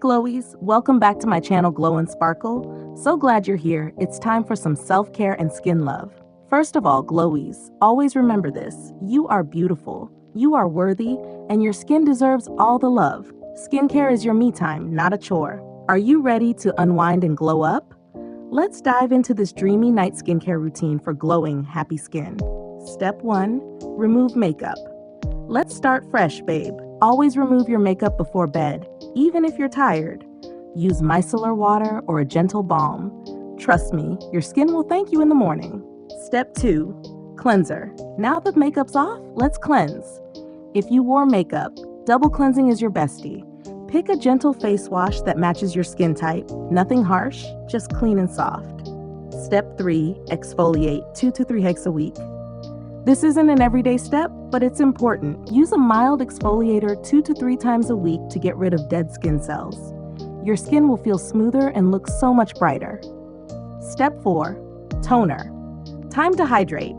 Glowies, welcome back to my channel Glow and Sparkle. So glad you're here. It's time for some self-care and skin love. First of all, Glowies, always remember this. You are beautiful, you are worthy, and your skin deserves all the love. Skincare is your me time, not a chore. Are you ready to unwind and glow up? Let's dive into this dreamy night skincare routine for glowing, happy skin. Step 1. Remove makeup. Let's start fresh, babe. Always remove your makeup before bed, even if you're tired. Use micellar water or a gentle balm. Trust me, your skin will thank you in the morning. Step 2. Cleanser. Now that makeup's off, let's cleanse. If you wore makeup, double cleansing is your bestie. Pick a gentle face wash that matches your skin type. Nothing harsh, just clean and soft. Step 3. Exfoliate 2 to 3 times a week. This isn't an everyday step, but it's important. Use a mild exfoliator 2 to 3 times a week to get rid of dead skin cells. Your skin will feel smoother and look so much brighter. Step 4. Toner. Time to hydrate.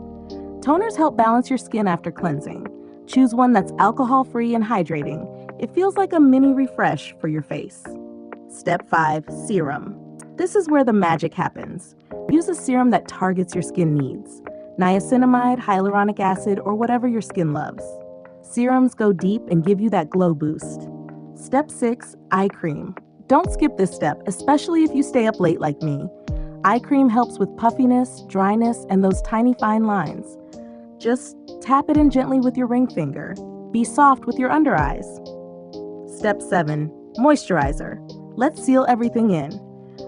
Toners help balance your skin after cleansing. Choose one that's alcohol-free and hydrating. It feels like a mini refresh for your face. Step 5. Serum. This is where the magic happens. Use a serum that targets your skin needs. Niacinamide, hyaluronic acid, or whatever your skin loves. Serums go deep and give you that glow boost. Step 6. Eye cream. Don't skip this step, especially if you stay up late like me. Eye cream helps with puffiness, dryness, and those tiny fine lines. Just tap it in gently with your ring finger. Be soft with your under eyes. Step 7. Moisturizer. Let's seal everything in.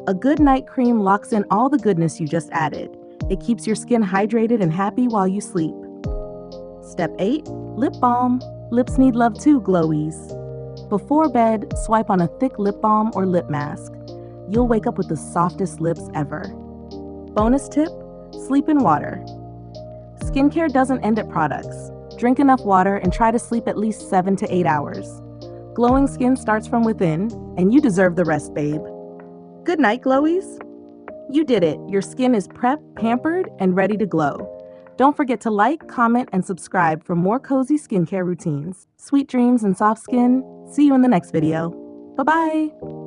A good night cream locks in all the goodness you just added. It keeps your skin hydrated and happy while you sleep. Step 8. Lip balm. Lips need love too, Glowies. Before bed, swipe on a thick lip balm or lip mask. You'll wake up with the softest lips ever. Bonus tip: sleep in water. Skincare doesn't end at products. Drink enough water and try to sleep at least 7 to 8 hours. Glowing skin starts from within, and you deserve the rest, babe. Good night, Glowies. You did it. Your skin is prepped, pampered, and ready to glow. Don't forget to like, comment, and subscribe for more cozy skincare routines. Sweet dreams and soft skin. See you in the next video. Bye-bye.